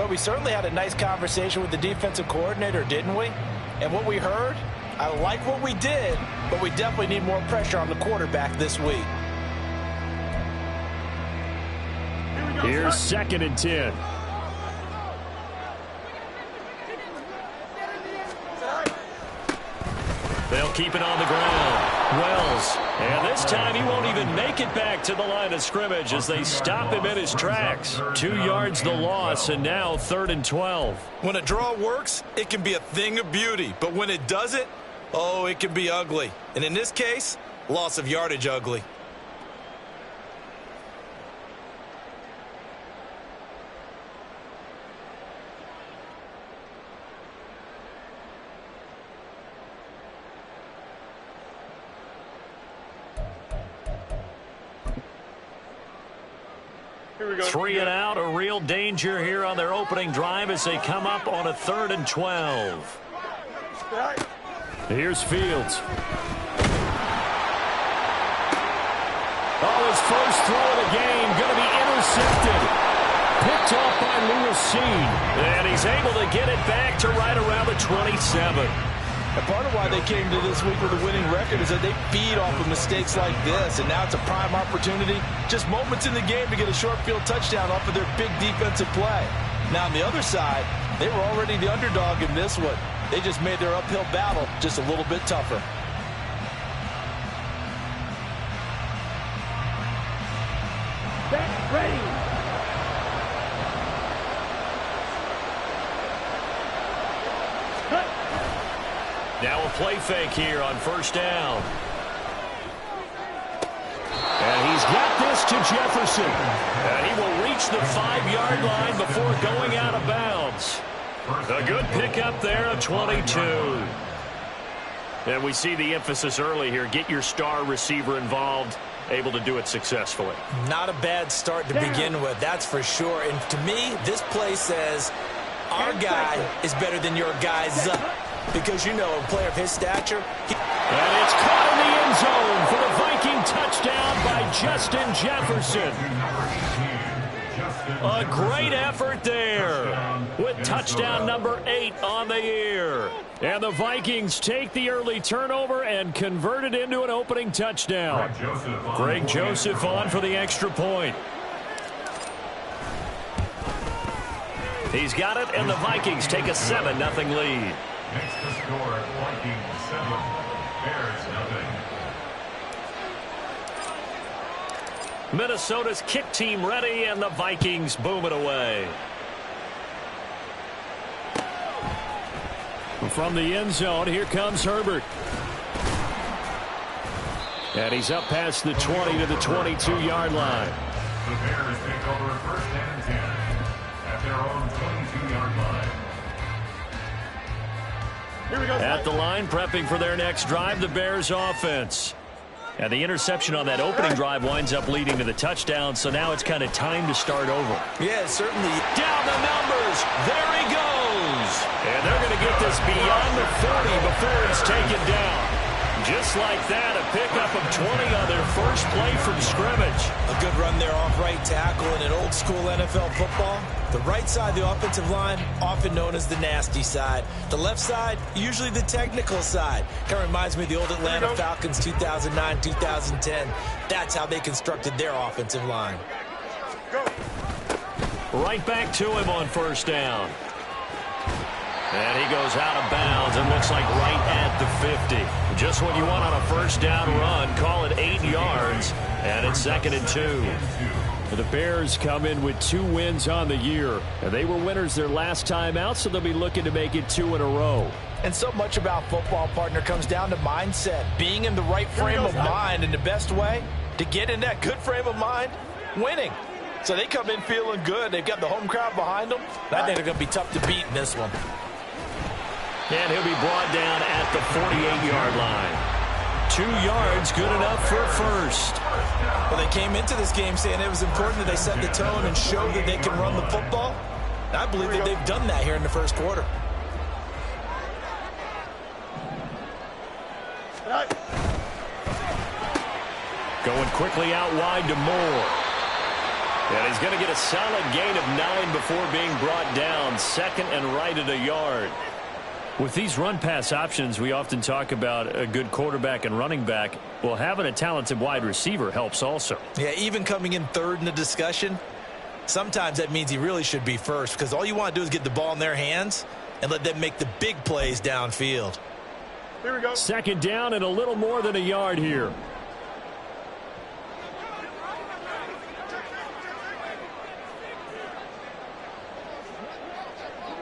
But we certainly had a nice conversation with the defensive coordinator, didn't we? And what we heard, I like what we did, but we definitely need more pressure on the quarterback this week. Here's 2nd and 10. They'll keep it on the ground. Wells. And this time he won't even make it back to the line of scrimmage as they stop him in his tracks. 2 yards the loss, and now 3rd and 12. When a draw works, it can be a thing of beauty. But when it doesn't, oh, it can be ugly. And in this case, loss of yardage ugly. Here we go. 3 and out, a real danger here on their opening drive as they come up on a 3rd and 12. Here's Fields. Oh, his first throw of the game going to be intercepted. Picked off by Lewis-Cine. And he's able to get it back to right around the 27. And part of why they came to this week with a winning record is that they feed off of mistakes like this, and now it's a prime opportunity, just moments in the game to get a short field touchdown off of their big defensive play. Now on the other side, they were already the underdog in this one. They just made their uphill battle just a little bit tougher. Back ready. Now a play fake here on 1st down. And he's got this to Jefferson. And he will reach the 5-yard line before going out of bounds. A good pickup there of 22. And we see the emphasis early here. Get your star receiver involved. Able to do it successfully. Not a bad start to begin with, that's for sure. And to me, this play says our guy is better than your guy's. Because, you know, a player of his stature. And it's caught in the end zone for the Viking touchdown by Justin Jefferson. A great effort there with touchdown number 8 on the year. And the Vikings take the early turnover and convert it into an opening touchdown. Greg Joseph on for the extra point. He's got it, and the Vikings take a 7-0 lead. Next to score, Vikings 7, Bears 0. Minnesota's kick team ready, and the Vikings boom it away. From the end zone, here comes Herbert. And he's up past the 20 to the 22-yard line. The Bears take over 1st and 10 at their own 22-yard line. Here we go. At the line, prepping for their next drive, the Bears offense. And the interception on that opening drive winds up leading to the touchdown, so now it's kind of time to start over. Yeah, certainly. Down the numbers. There he goes. And they're going to get this beyond the 40 before he's taken down. Just like that, a pickup of 20 on their first play from scrimmage. A good run there off right tackle in an old school NFL football. The right side, the offensive line, often known as the nasty side. The left side, usually the technical side. Kind of reminds me of the old Atlanta Falcons 2009-2010. That's how they constructed their offensive line. Right back to him on 1st down. And he goes out of bounds and looks like right at the 50. Just what you want on a 1st down run. Call it 8 yards. And it's 2nd and 2. The Bears come in with 2 wins on the year. And they were winners their last time out, so they'll be looking to make it 2 in a row. And so much about football, partner, comes down to mindset. Being in the right frame of mind, and the best way to get in that good frame of mind, winning. So they come in feeling good. They've got the home crowd behind them. I think they're going to be tough to beat in this one. And he'll be brought down at the 48-yard line. 2 yards, good enough for first. Well, they came into this game saying it was important that they set the tone and show that they can run the football. And I believe that they've done that here in the first quarter. Going quickly out wide to Moore. And he's going to get a solid gain of 9 before being brought down. Second and right at a yard. With these run-pass options, we often talk about a good quarterback and running back. Well, having a talented wide receiver helps also. Yeah, even coming in third in the discussion, sometimes that means he really should be first, because all you want to do is get the ball in their hands and let them make the big plays downfield. Here we go. Second down and a little more than a yard here.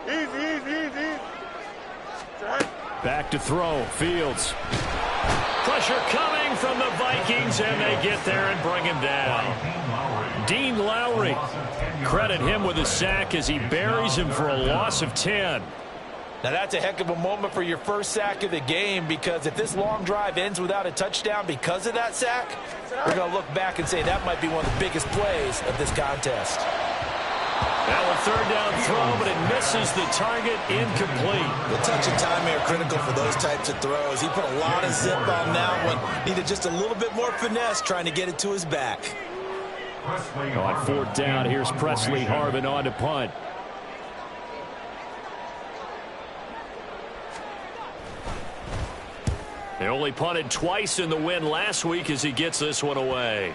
Easy. Back to throw. Fields. Pressure coming from the Vikings, and they get there and bring him down. Dean Lowry. Credit him with a sack as he buries him for a loss of 10. Now that's a heck of a moment for your first sack of the game, because if this long drive ends without a touchdown because of that sack, we're going to look back and say that might be one of the biggest plays of this contest. Now a third down throw, but it misses the target, incomplete. The touch and timing are critical for those types of throws. He put a lot of zip on that one. Needed just a little bit more finesse trying to get it to his back. On fourth down, here's Presley Harvin on to punt. They only punted twice in the win last week as he gets this one away.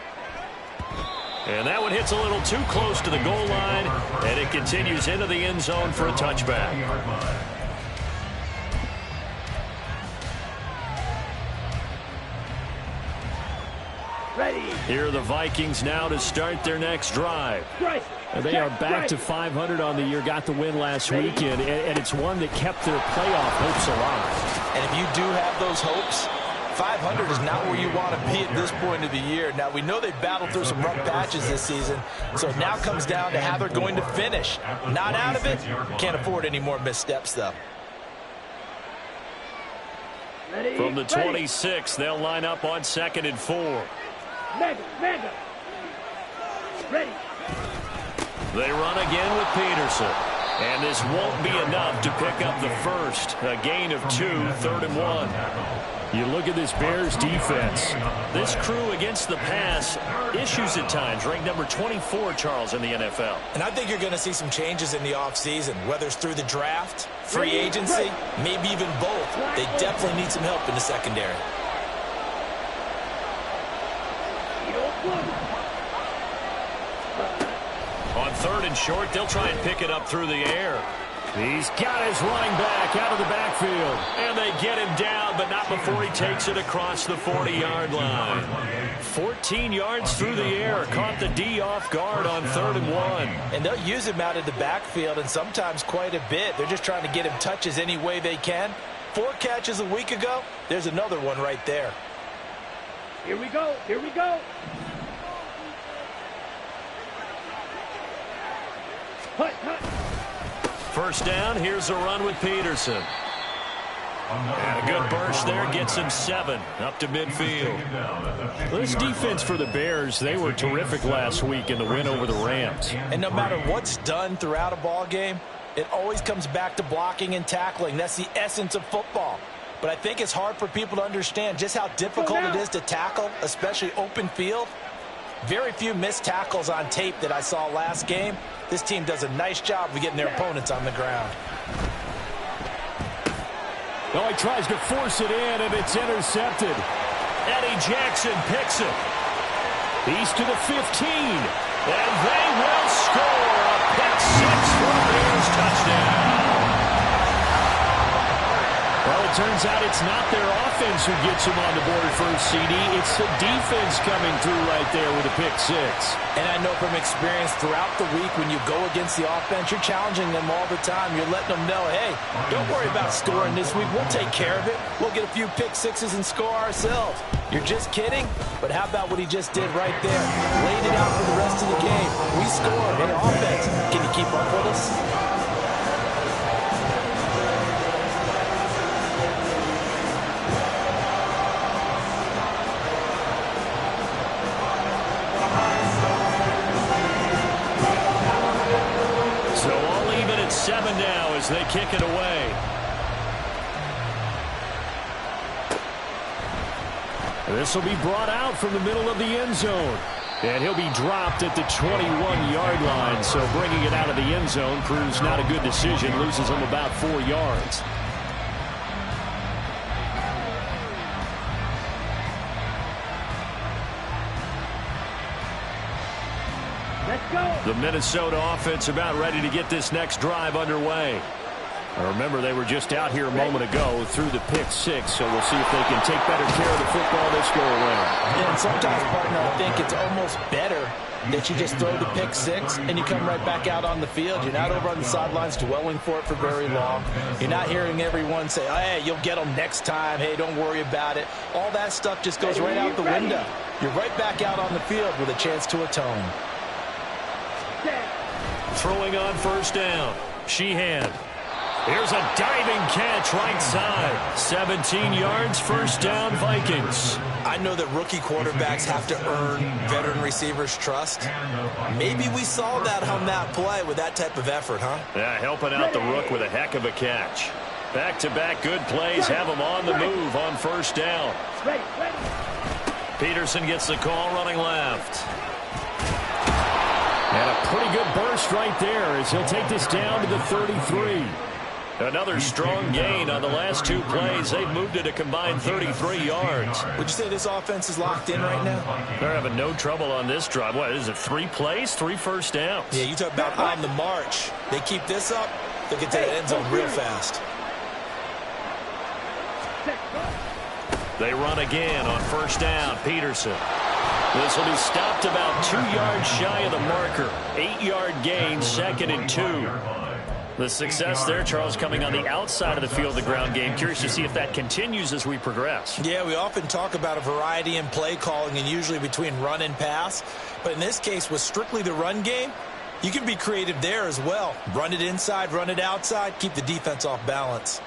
And that one hits a little too close to the goal line, and it continues into the end zone for a touchback. Ready. Here are the Vikings now to start their next drive. They are back to 500 on the year, got the win last weekend, and it's one that kept their playoff hopes alive. And if you do have those hopes, 500 is not where you want to be at this point of the year. Now, we know they've battled through some rough patches this season, so it now comes down to how they're going to finish. Not out of it. Can't afford any more missteps, though. From the 26, they'll line up on 2nd and 4. Mega. Ready. They run again with Peterson. And this won't be enough to pick up the first. A gain of 2, 3rd and 1. You look at this Bears defense. This crew against the pass, issues at times, ranked number 24, Charles, in the NFL. And I think you're going to see some changes in the offseason, whether it's through the draft, free agency, maybe even both. They definitely need some help in the secondary. On 3rd and short, they'll try and pick it up through the air. He's got his running back out of the backfield. And they get him down, but not before he takes it across the 40-yard line. 14 yards through the air. Caught the D off guard on 3rd and 1. And they'll use him out of the backfield, and sometimes quite a bit. They're just trying to get him touches any way they can. 4 catches a week ago. There's another one right there. Here we go. Hut. First down, here's a run with Peterson. And a good burst there gets him 7 up to midfield. This defense for the Bears, they were terrific last week in the win over the Rams. And no matter what's done throughout a ball game, it always comes back to blocking and tackling. That's the essence of football. But I think it's hard for people to understand just how difficult it is to tackle, especially open field. Very few missed tackles on tape that I saw last game. This team does a nice job of getting their opponents on the ground. Oh, he tries to force it in, and it's intercepted. Eddie Jackson picks it. He's to the 15. And they will score a pick 6 for a Bears touchdown. Well, it turns out it's not their offense who gets them on the board first, CD. It's the defense coming through right there with a pick 6. And I know from experience throughout the week when you go against the offense, you're challenging them all the time. You're letting them know, hey, don't worry about scoring this week. We'll take care of it. We'll get a few pick 6s and score ourselves. You're just kidding? But how about what he just did right there? Laid it out for the rest of the game. We scored. Hey, offense, can you keep up with us? As they kick it away. This will be brought out from the middle of the end zone. And he'll be dropped at the 21-yard line, so bringing it out of the end zone proves not a good decision, loses him about 4 yards. Let's go. The Minnesota offense about ready to get this next drive underway. Now remember, they were just out here a moment ago through the pick six, so we'll see if they can take better care of the football this go around. Yeah, and sometimes, partner, I think it's almost better that you just throw the pick six and you come right back out on the field. You're not over on the sidelines dwelling for it for very long. You're not hearing everyone say, oh, hey, you'll get them next time. Hey, don't worry about it. All that stuff just goes right out the window. You're right back out on the field with a chance to atone. Throwing on first down. Sheehan. Here's a diving catch right side. 17 yards, first down, Vikings. I know that rookie quarterbacks have to earn veteran receivers' trust. Maybe we saw that on that play with that type of effort, huh? Yeah, helping out the rook with a heck of a catch. Back-to-back good plays have him on the move on first down. Peterson gets the call running left. And a pretty good burst right there as he'll take this down to the 33. Another strong gain on the last two plays. They've moved it a combined 33 yards. Would you say this offense is locked in right now? They're having no trouble on this drive. What is it, 3 plays, 3 first downs? Yeah, you talk about on the march. They keep this up, they'll get to the end zone real fast. They run again on first down. Peterson. This will be stopped about 2 yards shy of the marker. 8-yard gain, 2nd and 2. The success there, Charles, coming on the outside of the field, the ground game. Curious to see if that continues as we progress. Yeah, we often talk about a variety in play calling and usually between run and pass. But in this case, with strictly the run game, you can be creative there as well. Run it inside, run it outside, keep the defense off balance.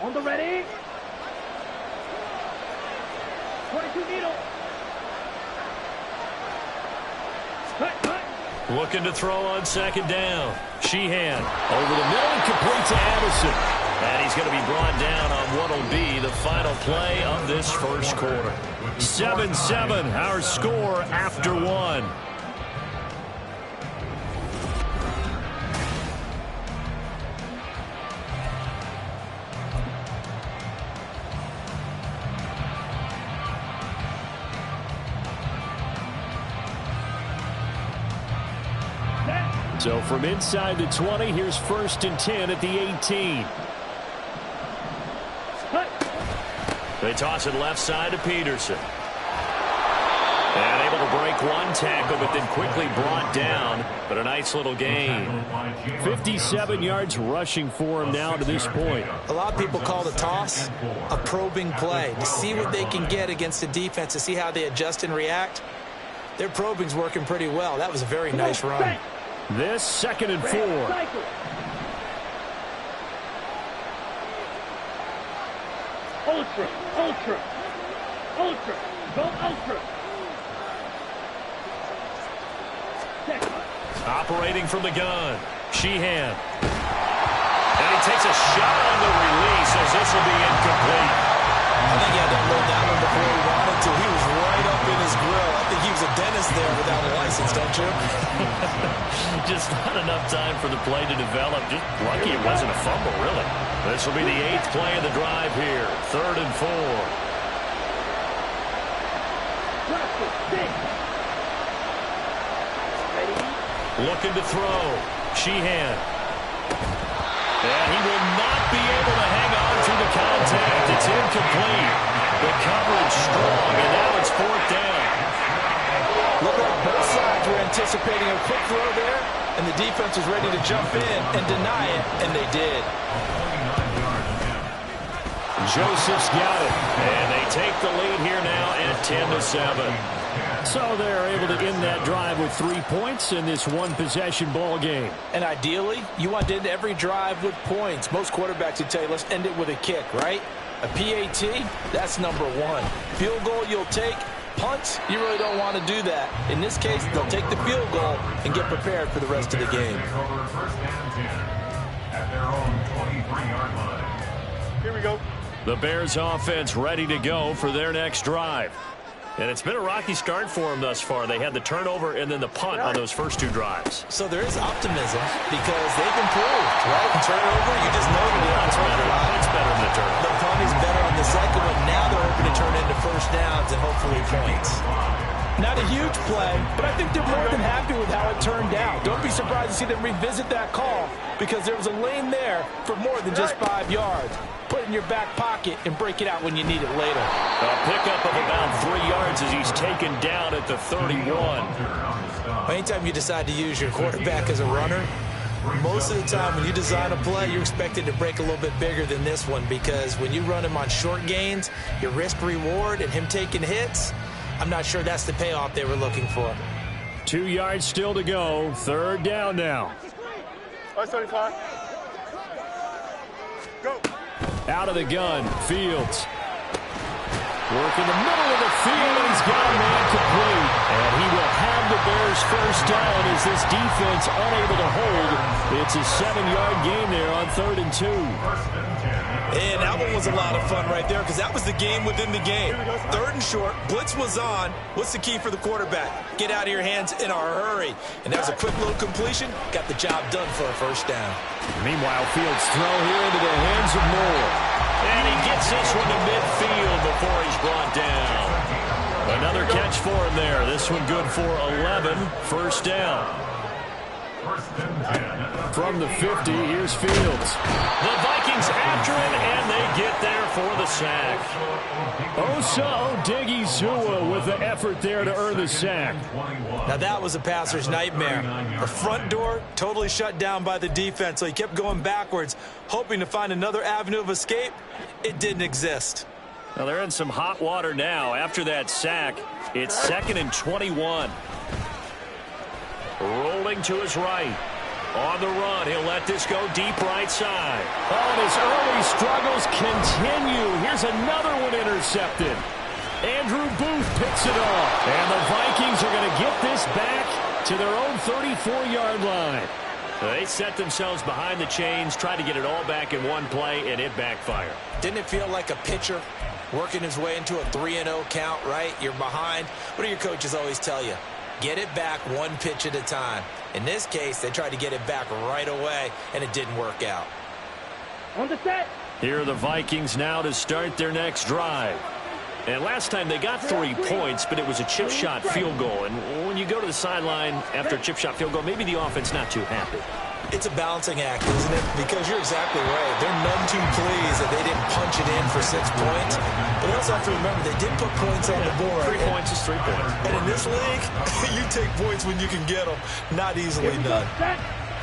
On the ready. 22 needle. Cut. Looking to throw on second down. Sheehan over the middle and complete to Addison. And he's going to be brought down on what will be the final play of this first quarter. 7-7, our score after 1. So from inside the 20, here's 1st and 10 at the 18. They toss it left side to Peterson. And able to break one tackle, but then quickly brought down. But a nice little gain. 57 yards rushing for him now to this point. A lot of people call the toss a probing play to see what they can get against the defense, to see how they adjust and react. Their probing's working pretty well. That was a very nice run. This 2nd and 4. Ultra. Go ultra. Operating from the gun. Sheehan. And he takes a shot on the release as this will be incomplete. I think he had to load that one before he wanted to. He was right up in his grill. I think he was a dentist there without a license, don't you? Just not enough time for the play to develop. Just lucky it wasn't a fumble, really. This will be the 8th play of the drive here. 3rd and 4. Looking to throw. Sheehan. And he will not be able to hang on through the contact. It's incomplete. The coverage strong, and now it's 4th down. Look like both sides were anticipating a quick throw there, and the defense was ready to jump in and deny it, and they did. Joseph's got it, and they take the lead here now at 10-7. So they're able to end that drive with 3 points in this one-possession ball game. And ideally, you want to end every drive with points. Most quarterbacks would tell you, let's end it with a kick, right? A PAT, that's number 1. Field goal you'll take. Punts, you really don't want to do that. In this case, they'll take the field goal and get prepared for the rest of the game. At their own 23-yard line. Here we go. The Bears offense ready to go for their next drive. And it's been a rocky start for them thus far. They had the turnover and then the punt on those first 2 drives. So there is optimism because they've improved, right? Turnover, you just noted it. Punt's better than the turnover. The punt is better on the second one. Now they're hoping to turn into first downs and hopefully points. Not a huge play, but I think they're more than happy with how it turned out. Don't be surprised to see them revisit that call because there was a lane there for more than just 5 yards. Put it in your back pocket and break it out when you need it later. A pickup of about 3 yards as he's taken down at the 31. Anytime you decide to use your quarterback as a runner, most of the time when you design a play, you're expected to break a little bit bigger than this one because when you run him on short gains, your risk-reward and him taking hits, I'm not sure that's the payoff they were looking for. 2 yards still to go. 3rd down now. 575. Go. Out of the gun, Fields. Work in the middle of the field, and he's got a man complete. And he will have the Bears first down as this defense unable to hold. It's a 7-yard gain there on 3rd and 2. And that one was a lot of fun right there because that was the game within the game. 3rd and short, blitz was on. What's the key for the quarterback? Get out of your hands in a hurry. And that was a quick little completion. Got the job done for a first down. Meanwhile, Fields throw here into the hands of Moore. And he gets this one to midfield before he's brought down. Another catch for him there. This one good for 11. First down. From the 50, here's Fields. The Vikings after him, and they get there for the sack. Osa Odighizuwa with the effort there to earn the sack. Now that was a passer's nightmare. The front door totally shut down by the defense, so he kept going backwards, hoping to find another avenue of escape. It didn't exist. Now they're in some hot water now. After that sack, it's 2nd and 21. Rolling to his right. On the run, he'll let this go deep right side. Oh, and his early struggles continue. Here's another one intercepted. Andrew Booth picks it off. And the Vikings are going to get this back to their own 34-yard line. They set themselves behind the chains, tried to get it all back in one play, and it backfired. Didn't it feel like a pitcher working his way into a 3-0 count, right? You're behind. What do your coaches always tell you? Get it back one pitch at a time. In this case, they tried to get it back right away, and it didn't work out. On the set. Here are the Vikings now to start their next drive. And last time they got 3 points, but it was a chip shot field goal. And when you go to the sideline after a chip shot field goal, maybe the offense not too happy. It's a balancing act, isn't it? Because you're exactly right. They're none too pleased that they didn't punch it in for 6 points. But they also have to remember they did put points on the board. 3 points is 3 points. And in this league, you take points when you can get them. Not easily done.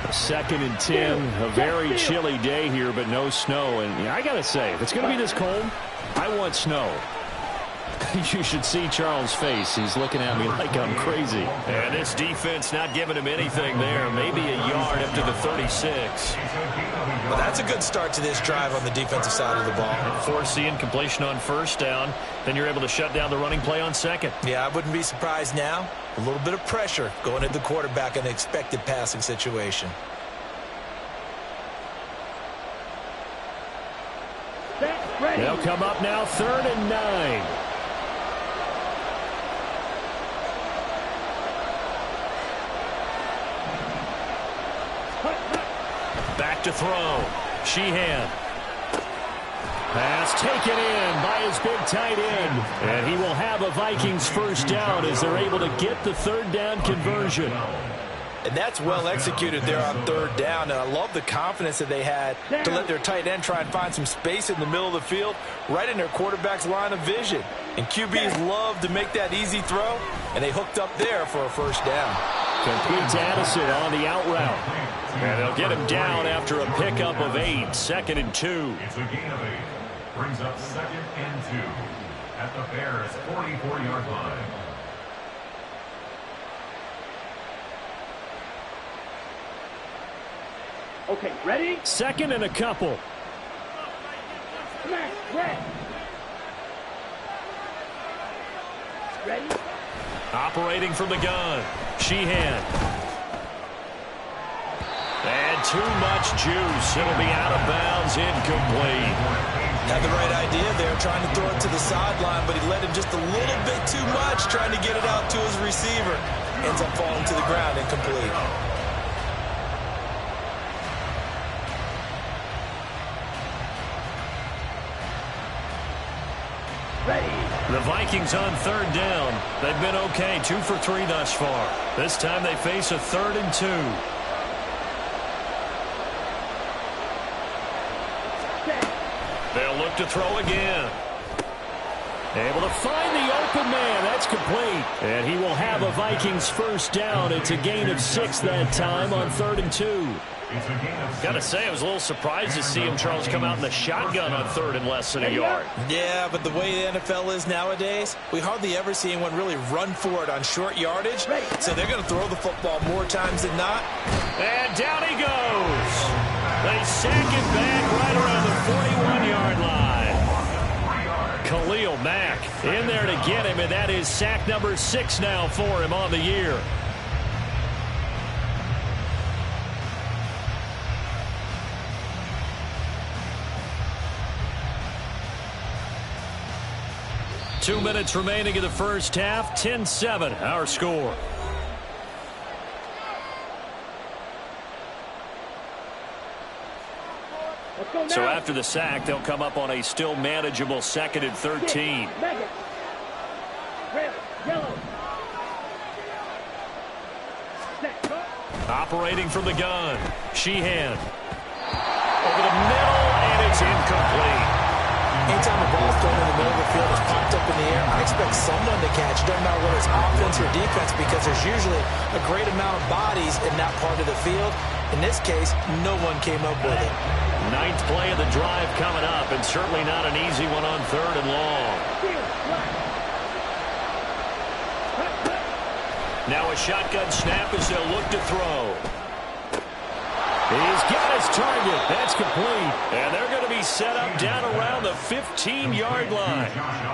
2nd and 10. A very chilly day here, but no snow. And I got to say, if it's going to be this cold, I want snow. You should see Charles' face. He's looking at me like I'm crazy. And this defense not giving him anything there. Maybe a yard up to the 36. Well, that's a good start to this drive on the defensive side of the ball. Force the incompletion on first down. Then you're able to shut down the running play on second. Yeah, I wouldn't be surprised now. A little bit of pressure going at the quarterback in an expected passing situation. They'll come up now 3rd and 9. Back to throw. Sheehan. Pass taken in by his big tight end. And he will have a Vikings first down as they're able to get the 3rd down conversion. And that's well executed there on 3rd down. And I love the confidence that they had to let their tight end try and find some space in the middle of the field, right in their quarterback's line of vision. And QBs love to make that easy throw, and they hooked up there for a first down. Complete to Addison on the out route. And they'll get him down after a pickup of 8. 2nd and 2. It's a gain of 8. Brings up 2nd and 2 at the Bears' 44-yard line. Okay, ready? 2nd and a couple. Come on, red. Ready? Operating from the gun. Sheehan. And too much juice. It'll be out of bounds, incomplete. Had the right idea there, trying to throw it to the sideline, but he let him just a little bit too much, trying to get it out to his receiver. Ends up falling to the ground, incomplete. The Vikings on third down. They've been okay, 2 for 3 thus far. This time they face a 3rd and 2. They'll look to throw again. Able to find the open man. That's complete. And he will have a Vikings first down. It's a gain of 6 that time on 3rd and 2. Got to say, I was a little surprised to see him, Charles, come out in the shotgun on 3rd and less than a yard. Yeah, but the way the NFL is nowadays, we hardly ever see anyone really run for it on short yardage. So they're going to throw the football more times than not. And down he goes. They sack it back right around the 41-yard line. Khalil Mack in there to get him, and that is sack number 6 now for him on the year. Two minutes remaining in the first half. 10-7, our score. So after the sack, they'll come up on a still manageable 2nd and 13. Operating from the gun. Sheehan. Over the middle, and it's incomplete. Anytime the ball's thrown in the middle of the field, it's popped up in the air, I expect someone to catch. It doesn't matter whether it's offense or defense, because there's usually a great amount of bodies in that part of the field. In this case, no one came up with it. 9th play of the drive coming up, and certainly not an easy one on 3rd and long. Now a shotgun snap as they'll look to throw. He's got his target. That's complete. And they're going to be set up down around the 15-yard line.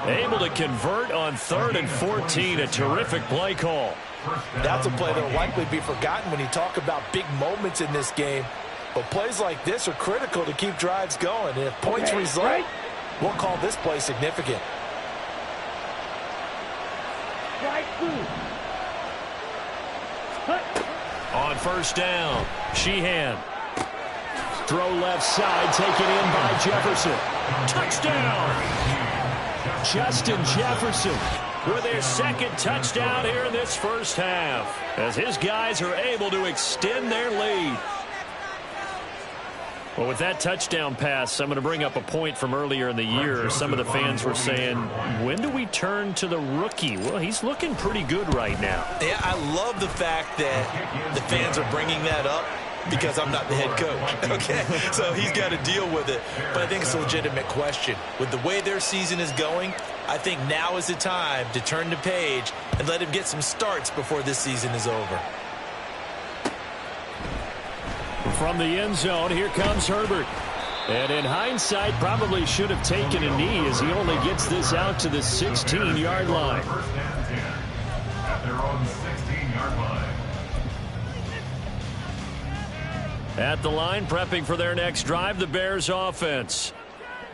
Able to convert on 3rd and 14. A terrific play call. That's a play that will likely be forgotten when you talk about big moments in this game. But plays like this are critical to keep drives going. And if points result, we'll call this play significant. On first down, Sheehan. Throw left side, taken in by Jefferson. Touchdown! Justin Jefferson with their 2nd touchdown here in this first half, as his guys are able to extend their lead. Well, with that touchdown pass, I'm going to bring up a point from earlier in the year. Some of the fans were saying, when do we turn to the rookie? Well, he's looking pretty good right now. Yeah, I love the fact that the fans are bringing that up because I'm not the head coach, okay? So he's got to deal with it. But I think it's a legitimate question. With the way their season is going, I think now is the time to turn the page and let him get some starts before this season is over. From the end zone, here comes Herbert. And in hindsight, probably should have taken a knee as he only gets this out to the 16-yard line. First and 10 at their own 16-yard line. At the line, prepping for their next drive, the Bears offense.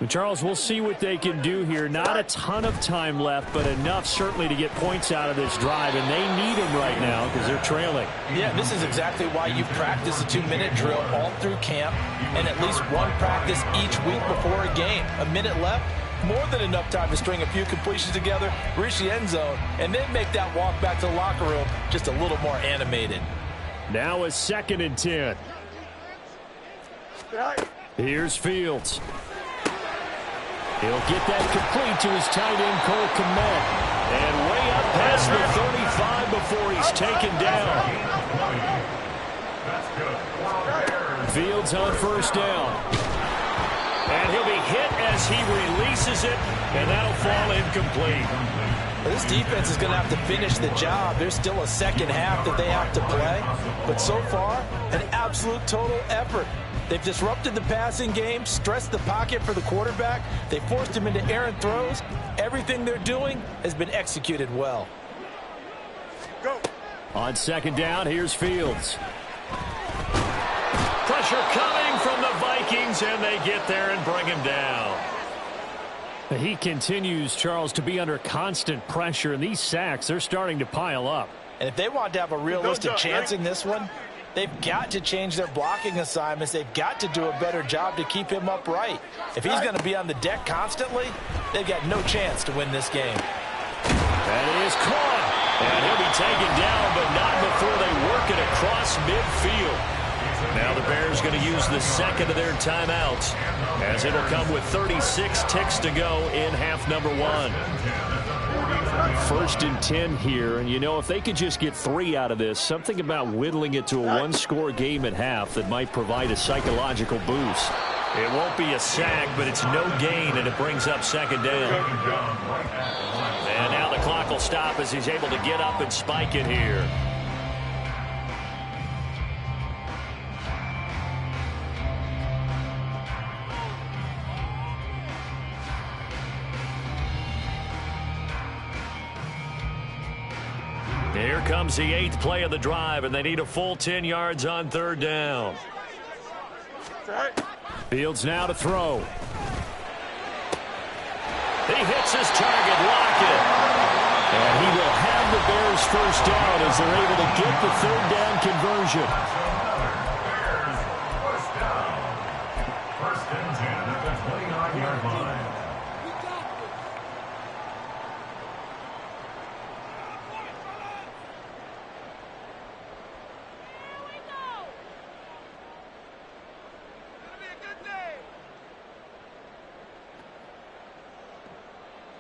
Charles, we'll see what they can do here. Not a ton of time left, but enough certainly to get points out of this drive, and they need them right now because they're trailing. Yeah, this is exactly why you practice a 2-minute drill all through camp and at least one practice each week before a game. A minute left, more than enough time to string a few completions together, reach the end zone, and then make that walk back to the locker room just a little more animated. Now a 2nd and 10. Here's Fields. He'll get that complete to his tight end, Cole Kmet. And way up past the 35 before he's taken down. Fields on first down. And he'll be hit as he releases it, and that'll fall incomplete. This defense is going to have to finish the job. There's still a second half that they have to play. But so far, an absolute total effort. They've disrupted the passing game, stressed the pocket for the quarterback. They forced him into errant throws. Everything they're doing has been executed well. Go. On second down, here's Fields. Pressure coming from the Vikings, and they get there and bring him down. He continues, Charles, to be under constant pressure, and these sacks, they're starting to pile up. And if they want to have a realistic chance in this one, they've got to change their blocking assignments. They've got to do a better job to keep him upright. If he's going to be on the deck constantly, they've got no chance to win this game. That is caught. And he'll be taken down, but not before they work it across midfield. Now the Bears going to use the second of their timeouts, as it'll come with 36 ticks to go in half number one. 1st and 10 here, and you know, if they could just get 3 out of this, something about whittling it to a one-score game at half that might provide a psychological boost. It won't be a sack, but it's no gain, and it brings up 2nd down. And now the clock will stop as he's able to get up and spike it here. Here comes the 8th play of the drive, and they need a full 10 yards on 3rd down. Fields now to throw. He hits his target, Lockett. And he will have the Bears 1st down as they're able to get the 3rd down conversion. Bears, 1st down. 1st and 10 at the 29-yard line.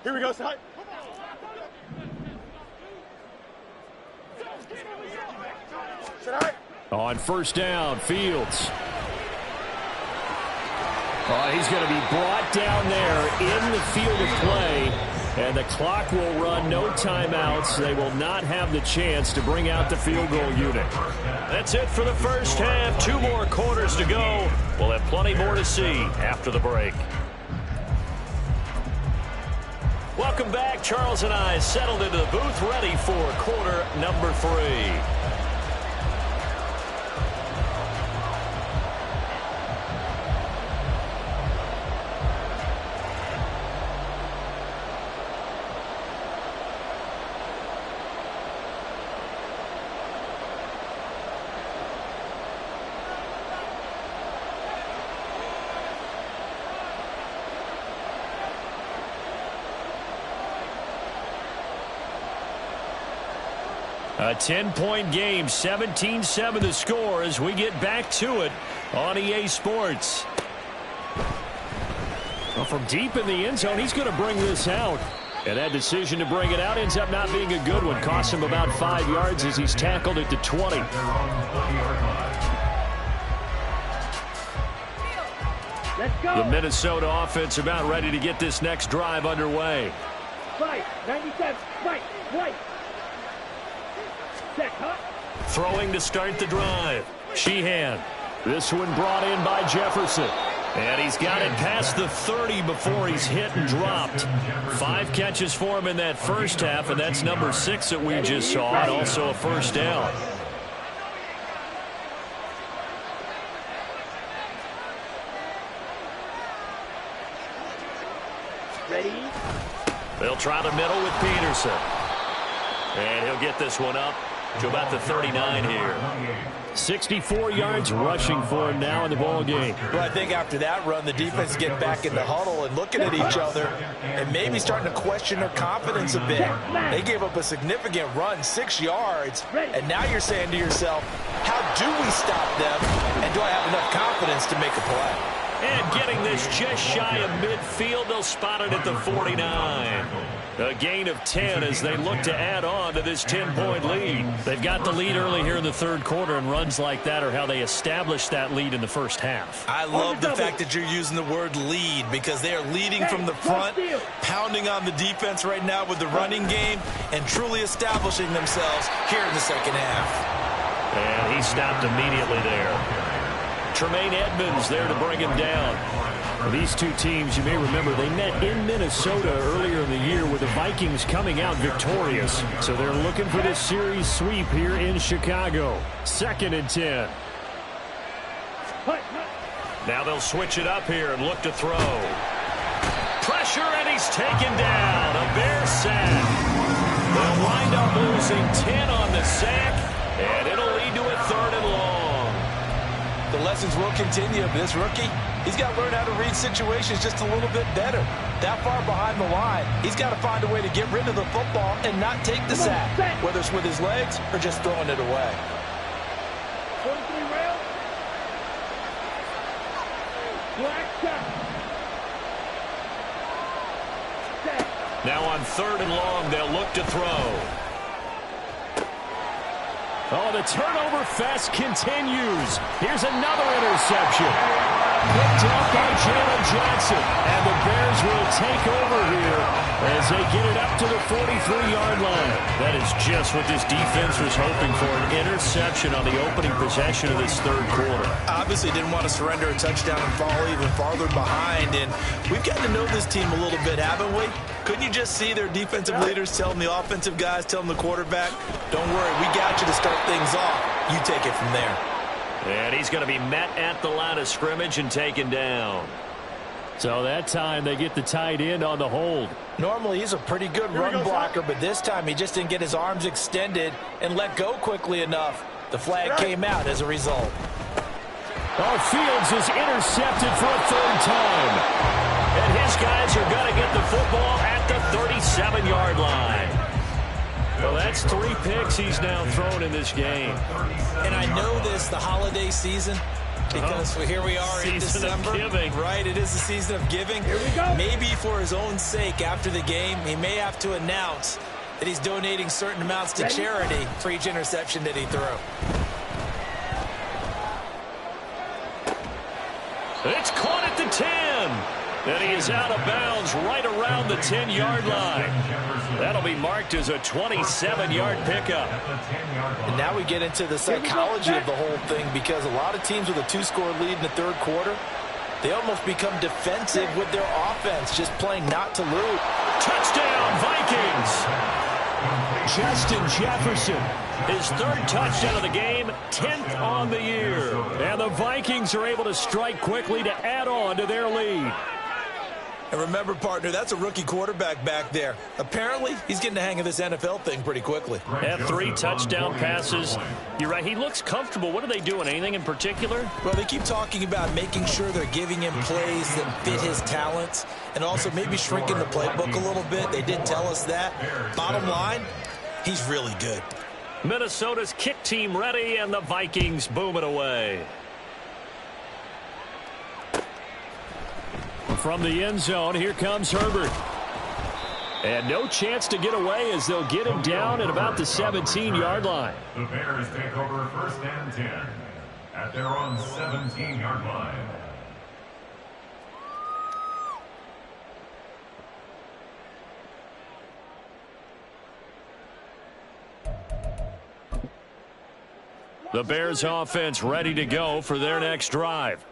Here we go, side. On 1st down, Fields. He's going to be brought down there in the field of play, and the clock will run, no timeouts. They will not have the chance to bring out the field goal unit. That's it for the 1st half. 2 more quarters to go. We'll have plenty more to see after the break. Welcome back. Charles and I settled into the booth, ready for quarter number 3. A 10-point game, 17-7 the score as we get back to it on EA Sports. Well, from deep in the end zone, he's going to bring this out. And that decision to bring it out ends up not being a good one. Costs him about 5 yards as he's tackled at the 20. Let's go. The Minnesota offense about ready to get this next drive underway. Fight, 97, fight, right. Throwing to start the drive. Sheehan. This one brought in by Jefferson. And he's got it past the 30 before he's hit and dropped. 5 catches for him in that 1st half, and that's number 6 that we just saw, and also a 1st down. Ready? They'll try the middle with Peterson. And he'll get this one up to about the 39 here. 64 yards rushing for him now in the ball game. Well, I think after that run, the defense is getting back in the huddle and looking at each other and maybe starting to question their confidence a bit. They gave up a significant run, 6 yards, and now you're saying to yourself, how do we stop them, and do I have enough confidence to make a play? And getting this just shy of midfield, they'll spot it at the 49. A gain of 10 as they look to add on to this 10-point lead. They've got the lead early here in the 3rd quarter, and runs like that are how they established that lead in the 1st half. I love the fact that you're using the word lead, because they are leading from the front, pounding on the defense right now with the running game, and truly establishing themselves here in the 2nd half. And he stopped immediately there. Tremaine Edmonds there to bring him down. These two teams, you may remember, they met in Minnesota earlier in the year with the Vikings coming out victorious. So they're looking for this series sweep here in Chicago. 2nd and 10. Now they'll switch it up here and look to throw. pressure, and he's taken down. A Bear sack. They'll wind up losing 10 on the sack, and it'll lead to a 3rd and long. The lessons will continue of this rookie. He's got to learn how to read situations just a little bit better. That far behind the line, he's got to find a way to get rid of the football and not take the sack, whether it's with his legs or just throwing it away. 43 rail. Black shot. Set. Now on 3rd and long, they'll look to throw. Oh, the turnover fest continues. Here's another interception. Picked up by Jalen Johnson. And the Bears will take over here as they get it up to the 43-yard line. That is just what this defense was hoping for, an interception on the opening possession of this 3rd quarter. Obviously didn't want to surrender a touchdown and fall even farther behind. And we've got to know this team a little bit, haven't we? Couldn't you just see their defensive leaders telling the offensive guys, telling the quarterback, don't worry, we got you to start things off. You take it from there. And he's going to be met at the line of scrimmage and taken down. So that time they get the tight end on the hold. Normally he's a pretty good run blocker, but this time he just didn't get his arms extended and let go quickly enough. The flag came out as a result. Oh, Fields is intercepted for a 3rd time. And his guys are going to get the football at the 37-yard line. Well, that's 3 picks he's now thrown in this game. And I know this, the holiday season, because here we are in December. Of giving. Right, it is the season of giving. Here we go. Maybe for his own sake after the game, he may have to announce that he's donating certain amounts to charity for each interception that he threw. It's caught at the 10. And he is out of bounds right around the 10-yard line. That'll be marked as a 27-yard pickup. And now we get into the psychology of the whole thing, because a lot of teams with a 2-score lead in the 3rd quarter, they almost become defensive with their offense, just playing not to lose. Touchdown, Vikings! Justin Jefferson, his 3rd touchdown of the game, 10th on the year. And the Vikings are able to strike quickly to add on to their lead. And remember, partner, that's a rookie quarterback back there. Apparently, he's getting the hang of this NFL thing pretty quickly. Had 3 touchdown passes. You're right, he looks comfortable. What are they doing? Anything in particular? Well, they keep talking about making sure they're giving him plays that fit his talents, and also maybe shrinking the playbook a little bit. They did tell us that. Bottom line, he's really good. Minnesota's kick team ready, and the Vikings boom it away. From the end zone, here comes Herbert. And no chance to get away as they'll get him down at about the 17-yard line. The Bears take over 1st and 10 at their own 17-yard line. The Bears offense ready to go for their next drive.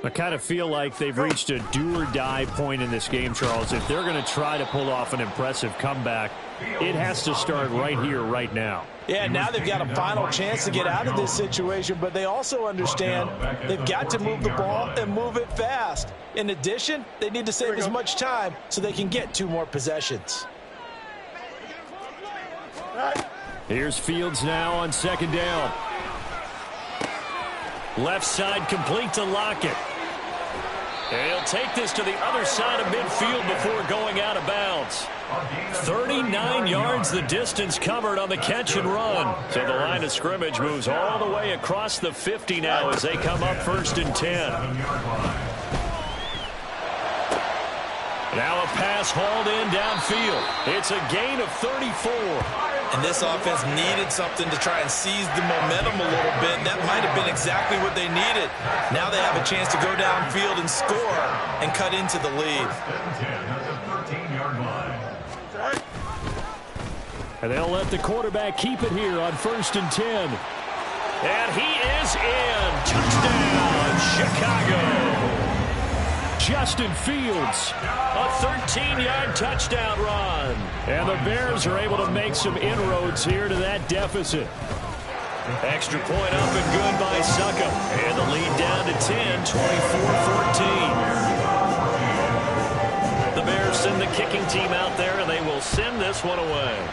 I kind of feel like they've reached a do-or-die point in this game, Charles. If they're going to try to pull off an impressive comeback, it has to start right here, right now. Yeah, now they've got a final chance to get out of this situation, but they also understand they've got to move the ball and move it fast. In addition, they need to save as much time so they can get 2 more possessions. Here's Fields now on 2nd down. Left side complete to Lockett. And he'll take this to the other side of midfield before going out of bounds. 39 yards the distance covered on the catch and run. So the line of scrimmage moves all the way across the 50 now as they come up 1st and 10. Now a pass hauled in downfield. It's a gain of 34. And this offense needed something to try and seize the momentum a little bit. That might have been exactly what they needed. Now they have a chance to go downfield and score and cut into the lead. And they'll let the quarterback keep it here on 1st and 10. And he is in. Touchdown, Chicago. Justin Fields, a 13-yard touchdown run. And the Bears are able to make some inroads here to that deficit. Extra point up and good by Succop. And the lead down to 10, 24-14. The Bears kicking team out there, and they will send this one away.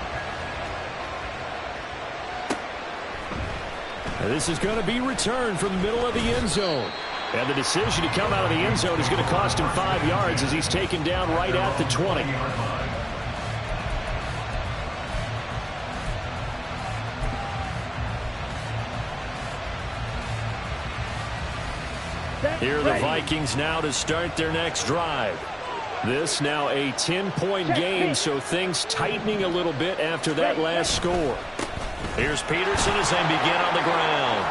And this is going to be returned from the middle of the end zone. And the decision to come out of the end zone is going to cost him 5 yards as he's taken down right at the 20. Here are the Vikings now to start their next drive. This now a 10-point game, so things tightening a little bit after that last score. Here's Peterson as they begin on the ground.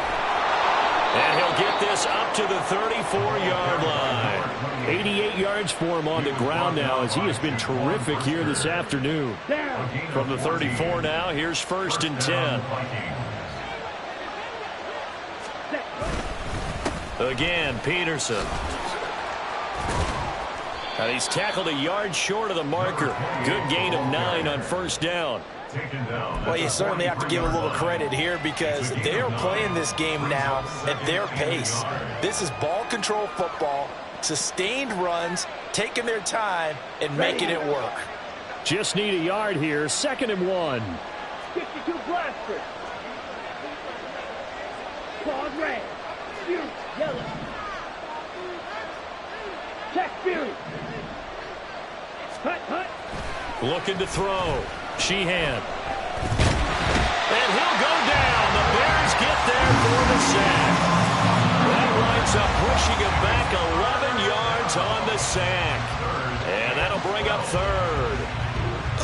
And he'll get this up to the 34-yard line. 88 yards for him on the ground now as he has been terrific here this afternoon. From the 34 now, here's 1st and 10. Again, Peterson. And he's tackled a yard short of the marker. Good gain of 9 on 1st down. Well, you certainly have to give a little credit here because they are playing this game now at their pace. This is ball control football, sustained runs, taking their time and making it work. Just need a yard here. 2nd and 1. 62 blaster. Claws red. Fury, yellow. Check Fury. Hut. Looking to throw. Sheehan. And he'll go down. The Bears get there for the sack. That winds up pushing him back 11 yards on the sack. And that'll bring up 3rd.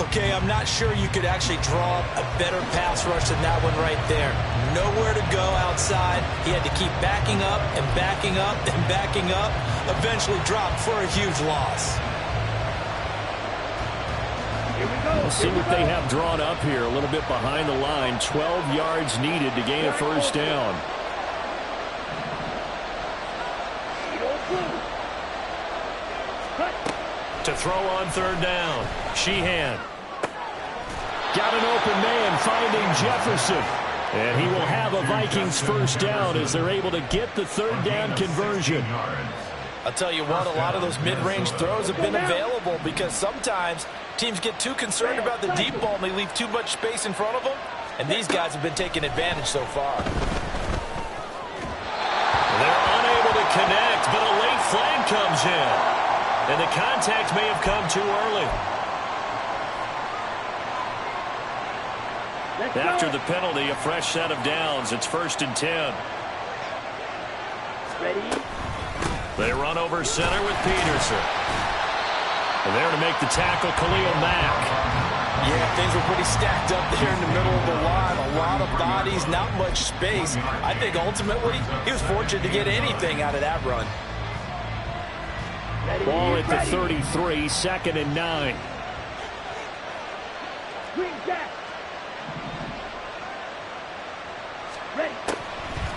Okay, I'm not sure you could actually draw up a better pass rush than that one right there. Nowhere to go outside. He had to keep backing up and backing up and backing up. Eventually dropped for a huge loss. We'll see what they have drawn up here a little bit behind the line. 12 yards needed to gain a 1st down. To throw on 3rd down. Sheehan. Got an open man finding Jefferson. And he will have a Vikings 1st down as they're able to get the 3rd down conversion. I'll tell you what, a lot of those mid-range throws have been available because sometimes teams get too concerned about the deep ball and they leave too much space in front of them. And these guys have been taking advantage so far. They're unable to connect, but a late flag comes in. And the contact may have come too early. After the penalty, a fresh set of downs. It's 1st and 10. Ready? They run over center with Peterson. And there to make the tackle, Khalil Mack. Yeah, things were pretty stacked up there in the middle of the line. A lot of bodies, not much space. I think ultimately he was fortunate to get anything out of that run. Ball at the 33, 2nd and 9. Green jack. Ready.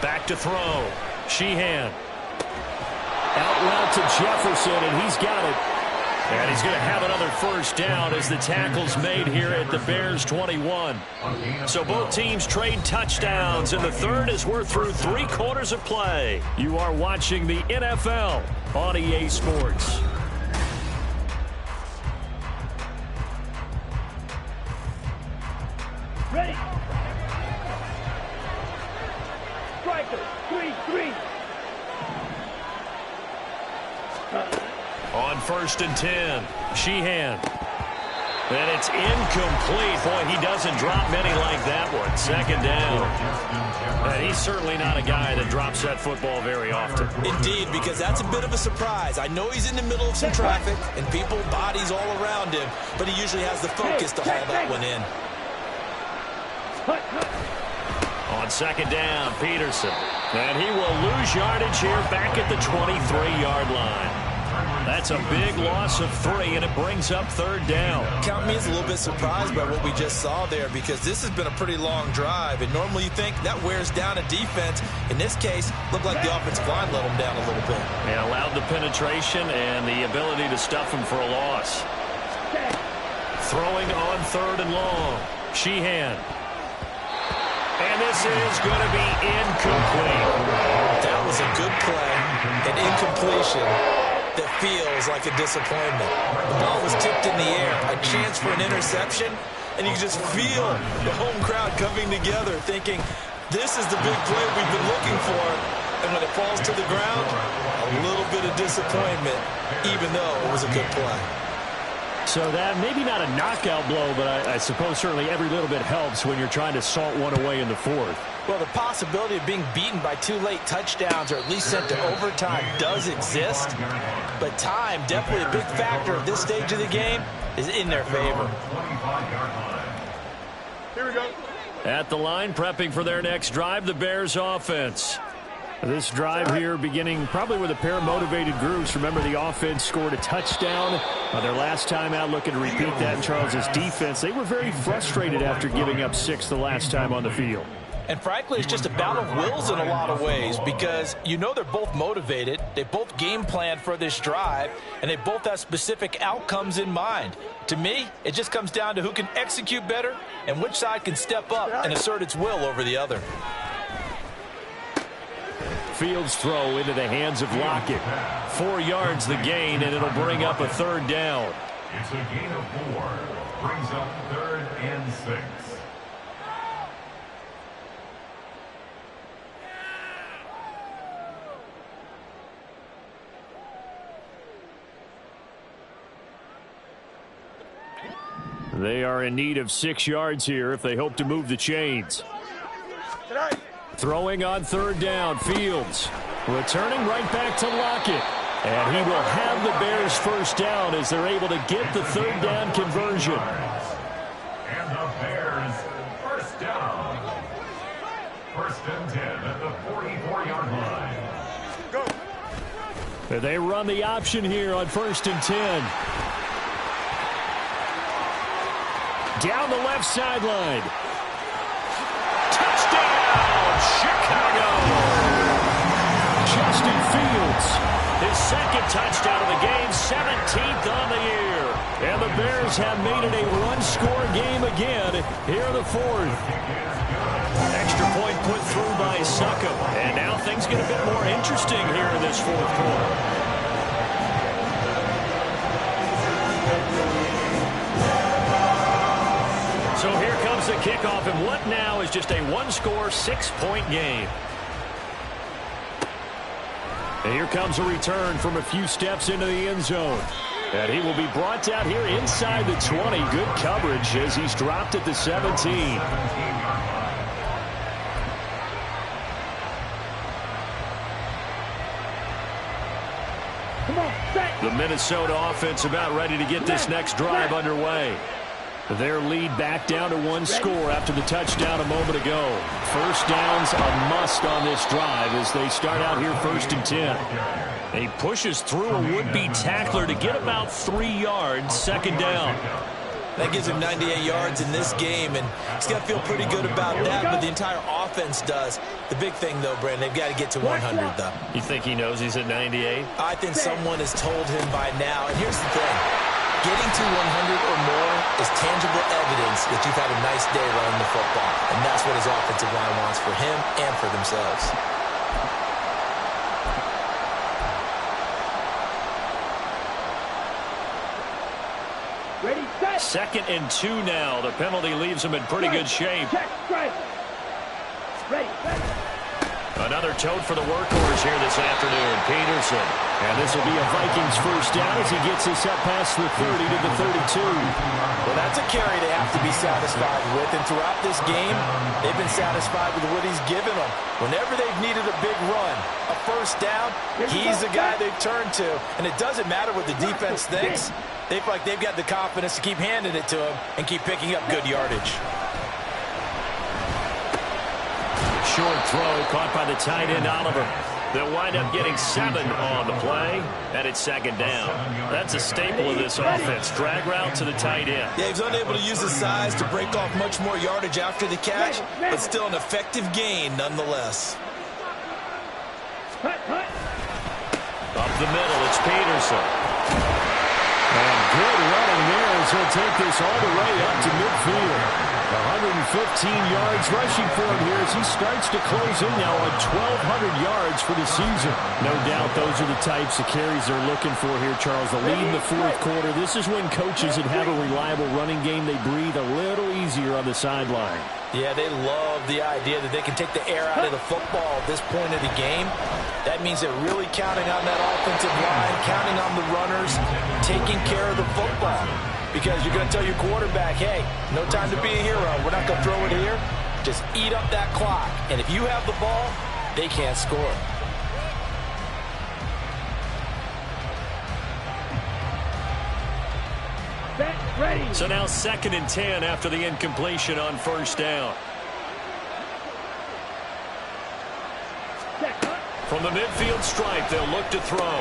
Back to throw. Sheehan. Out route to Jefferson, and he's got it. And he's going to have another 1st down as the tackle's made here at the Bears 21. So both teams trade touchdowns, and the 3rd as we're through 3 quarters of play. You are watching the NFL on EA Sports. Ready. Striker. 3-3. On 1st and 10, Sheehan. And it's incomplete. Boy, he doesn't drop many like that one. 2nd down. And he's certainly not a guy that drops that football very often. Indeed, because that's a bit of a surprise. I know he's in the middle of some traffic and people, bodies all around him, but he usually has the focus to haul that one in. On 2nd down, Peterson. And he will lose yardage here back at the 23-yard line. That's a big loss of 3, and it brings up 3rd down. Count me as a little bit surprised by what we just saw there because this has been a pretty long drive, and normally you think that wears down a defense. In this case, looked like the offensive line let him down a little bit. And allowed the penetration and the ability to stuff him for a loss. Throwing on 3rd and long. Sheehan. And this is going to be incomplete. That was a good play, an incompletion that feels like a disappointment. The ball was tipped in the air, a chance for an interception, and you just feel the home crowd coming together thinking, this is the big play we've been looking for. And when it falls to the ground, a little bit of disappointment, even though it was a good play. So that maybe not a knockout blow, but I suppose certainly every little bit helps when you're trying to salt one away in the fourth. Well, the possibility of being beaten by 2 late touchdowns or at least sent to overtime does exist. But time, definitely a big factor at this stage of the game, is in their favor. Here we go. At the line, prepping for their next drive, the Bears offense. This drive here beginning probably with a pair of motivated groups. Remember, the offense scored a touchdown their last time out, looking to repeat that in Charles's defense. They were very frustrated after giving up 6 the last time on the field. And frankly, it's just a battle of wills in a lot of ways because you know they're both motivated. They both game planned for this drive, and they both have specific outcomes in mind. To me, it just comes down to who can execute better and which side can step up and assert its will over the other. Fields throw into the hands of Lockett. 4 yards the gain, and it'll bring up a 3rd down. It's a gain of 4. Brings up 3rd and 6. They are in need of 6 yards here if they hope to move the chains. Throwing on 3rd down, Fields. Returning right back to Lockett. And he will have the Bears 1st down as they're able to get the 3rd down conversion. And the Bears 1st down. 1st and 10 at the 44-yard line. Go. They run the option here on 1st and 10. Down the left sideline. Touchdown, Chicago! Justin Fields, his 2nd touchdown of the game, 17th on the year. And the Bears have made it a 1-score game again here in the 4th. Extra point put through by Succop. And now things get a bit more interesting here in this 4th quarter. So here comes the kickoff, and what now is just a 1-score, 6-point game. And here comes a return from a few steps into the end zone. And he will be brought down here inside the 20. Good coverage as he's dropped at the 17. The Minnesota offense about ready to get this next drive underway. Their lead back down to 1 score after the touchdown a moment ago. 1st down's a must on this drive as they start out here 1st and 10. And he pushes through a would-be tackler to get about 3 yards, 2nd down. That gives him 98 yards in this game, and he's got to feel pretty good about that, but the entire offense does. The big thing, though, Brandon, they've got to get to 100, though. You think he knows he's at 98? I think someone has told him by now, and here's the thing. Getting to 100 or more is tangible evidence that you've had a nice day running the football, and that's what his offensive line wants for him and for themselves. Ready, set. 2nd and 2 now. The penalty leaves him in pretty good shape. Check, strike. Ready, set. Another tote for the workhorse here this afternoon, Peterson. And this will be a Vikings 1st down as he gets this up past the 30 to the 32. Well, that's a carry they have to be satisfied with, and throughout this game, they've been satisfied with what he's given them. Whenever they've needed a big run, a 1st down, he's the guy they've turned to. And it doesn't matter what the defense thinks. They feel like they've got the confidence to keep handing it to him and keep picking up good yardage. Short throw caught by the tight end, Oliver. They'll wind up getting 7 on the play, and it's 2nd down. That's a staple of this offense. Drag route to the tight end. Yeah, he's unable to use his size to break off much more yardage after the catch, but still an effective gain nonetheless. Up the middle, it's Peterson. And good running there as he'll take this all the way up to midfield. 115 yards rushing for him here as he starts to close in now on 1,200 yards yards for the season. No doubt those are the types of carries they're looking for here, Charles. The lead in the fourth quarter. This is when coaches that have a reliable running game, they breathe a little easier on the sideline. Yeah, they love the idea that they can take the air out of the football at this point of the game. That means they're really counting on that offensive line, counting on the runners, taking care of the football. Because you're going to tell your quarterback, hey, no time to be a hero. We're not going to throw it here. Just eat up that clock. And if you have the ball, they can't score. Ready. So now 2nd and 10 after the incompletion on first down. From the midfield stripe, they'll look to throw.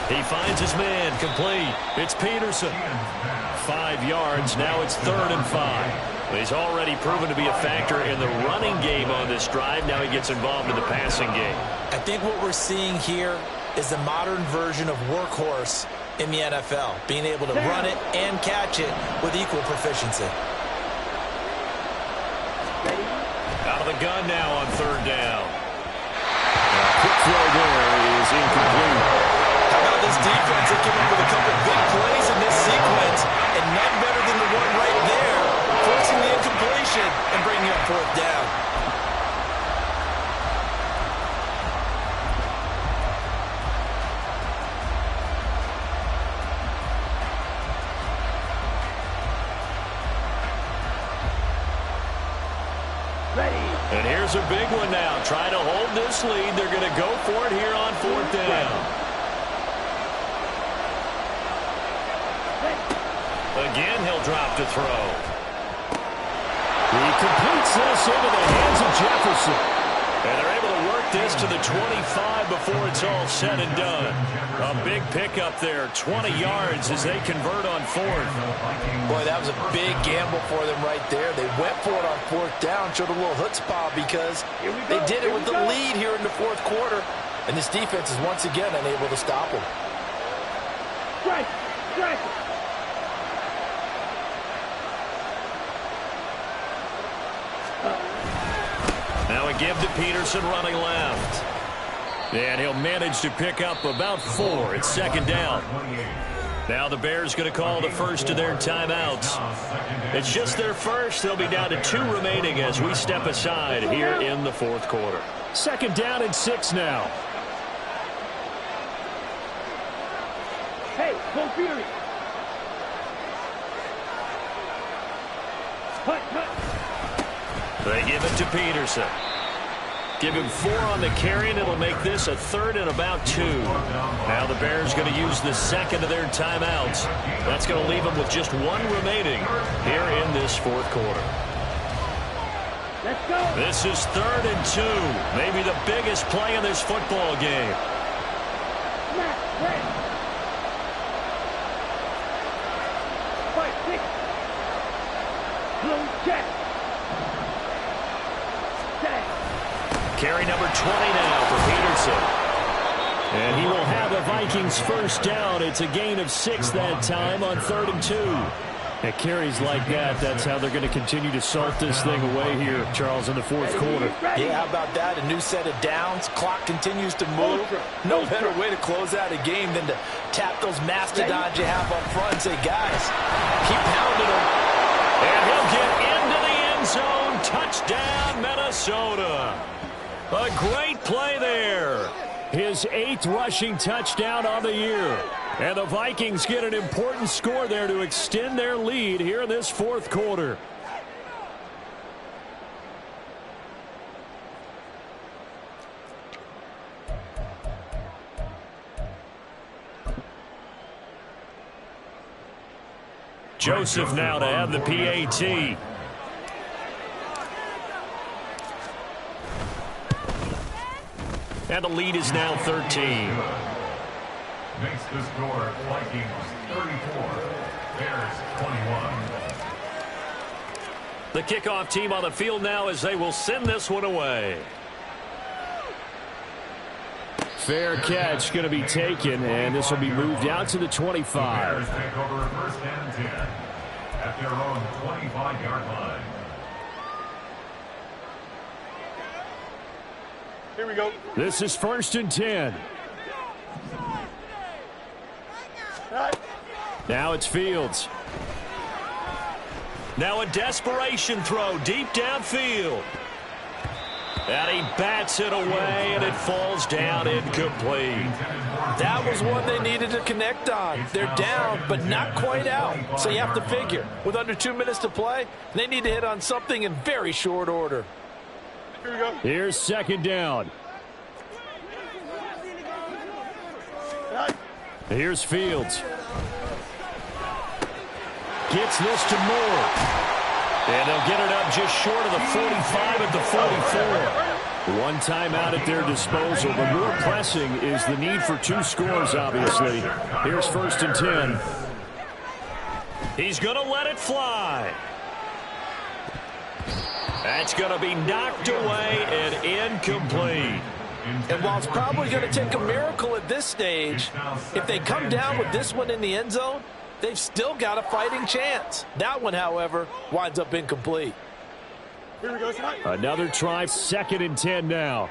He finds his man, complete. It's Peterson. 5 yards, now it's 3rd and 5. He's already proven to be a factor in the running game on this drive. Now he gets involved in the passing game. I think what we're seeing here is the modern version of workhorse in the NFL, being able to run it and catch it with equal proficiency. Out of the gun now on 3rd down. Quick throw there is incomplete. How about this defense? They came up with a couple big plays in this sequence, and none better than the one right there, forcing the incompletion and bringing up 4th down. And here's a big one now. Trying to hold this lead. They're going to go for it here on 4th down. Again, he'll drop to throw. He completes this into the hands of Jefferson. And they're able to work this to the 25 before it's all said and done. A big pickup there, 20 yards as they convert on 4th. Boy, that was a big gamble for them right there. They went for it on 4th down, showed a little chutzpah because they did it with the lead here in the 4th quarter. And this defense is once again unable to stop them. Strike. Strike. Now a give to Peterson running left. And he'll manage to pick up about 4. It's 2nd down. Now the Bears going to call the first of their timeouts. It's just their first. They'll be down to 2 remaining as we step aside here in the 4th quarter. 2nd down and 6 now. Hey, full fury. Cut, cut. They give it to Peterson. Give him 4 on the carry, and it'll make this a 3rd and about 2. Now the Bears going to use the 2nd of their timeouts. That's going to leave them with just 1 remaining here in this 4th quarter. Let's go. This is 3rd and 2. Maybe the biggest play in this football game. Snap, red. 5, 6. Close check. Carry number 20 now for Peterson. And he will have the Vikings first down. It's a gain of 6 that time on 3rd and 2. At carries like that, that's how they're going to continue to salt this thing away here, Charles, in the 4th quarter. Yeah, how about that? A new set of downs. Clock continues to move. No better way to close out a game than to tap those mastodons you have up front and say, guys, keep pounding them. And he'll get into the end zone. Touchdown, Minnesota. A great play there. His 8th rushing touchdown on the year. And the Vikings get an important score there to extend their lead here in this 4th quarter. Joseph now to have the PAT. And the lead is now 13. Makes the score Vikings 34, Bears 21. The kickoff team on the field now as they will send this one away. Fair catch going to be taken, and this will be moved out to the 25. Bears take over 1st and 10 at their own 25-yard line. Here we go. This is 1st and 10. Now it's Fields. Now a desperation throw deep downfield. And he bats it away, and it falls down incomplete. That was one they needed to connect on. They're down, but not quite out. So you have to figure, with under 2 minutes to play, they need to hit on something in very short order. Here we go. Here's 2nd down. Here's Fields. Gets this to Moore. And they'll get it up just short of the 45 at the 44. One timeout at their disposal, but more pressing is the need for 2 scores, obviously. Here's 1st and 10. He's going to let it fly. That's going to be knocked away and incomplete. And while it's probably going to take a miracle at this stage, if they come down with this one in the end zone, they've still got a fighting chance. That one, however, winds up incomplete. Here we go. Another try, 2nd and 10 now.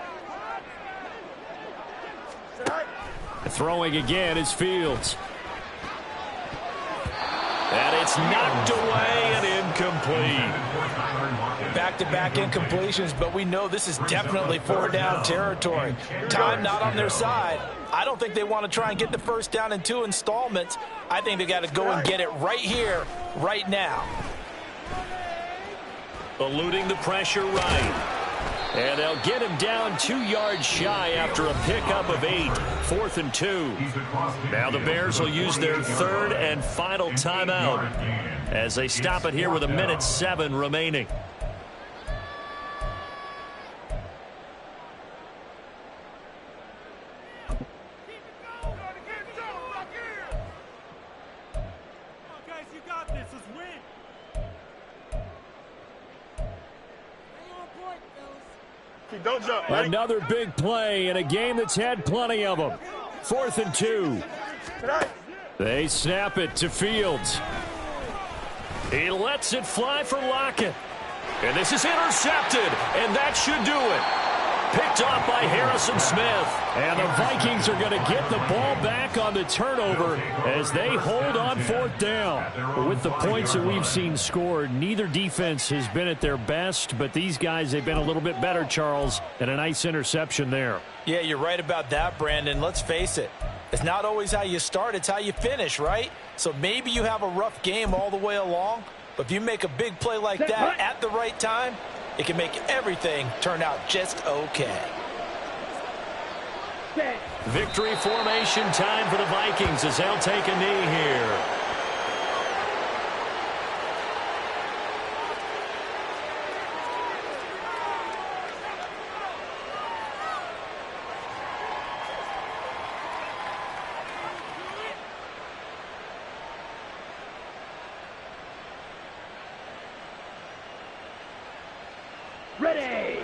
Throwing again is Fields. And it's knocked away and incomplete. Back-to-back incompletions, but we know this is definitely 4-down territory. Time not on their side. I don't think they want to try and get the 1st down in 2 installments. I think they got to go and get it right here, right now. Eluding the pressure right. And they'll get him down 2 yards shy after a pickup of 8. 4th and 2. Now the Bears will use their 3rd and final timeout as they stop it here with 1:07 remaining. Don't jump, right? Another big play in a game that's had plenty of them. 4th and 2. They snap it to Fields. He lets it fly for Lockett. And this is intercepted, and that should do it. Picked off by Harrison Smith. And the Vikings are going to get the ball back on the turnover as they hold on 4th down. With the points that we've seen scored, neither defense has been at their best, but these guys, they've been a little bit better, Charles, and a nice interception there. Yeah, you're right about that, Brandon. Let's face it. It's not always how you start, it's how you finish, right? So maybe you have a rough game all the way along, but if you make a big play like that at the right time, it can make everything turn out just okay. Victory formation time for the Vikings as they'll take a knee here. Ready.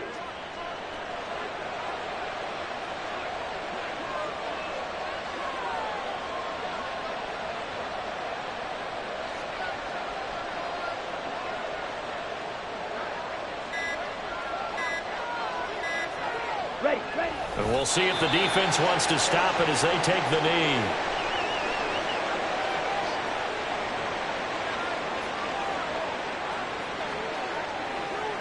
Ready. And we'll see if the defense wants to stop it as they take the knee.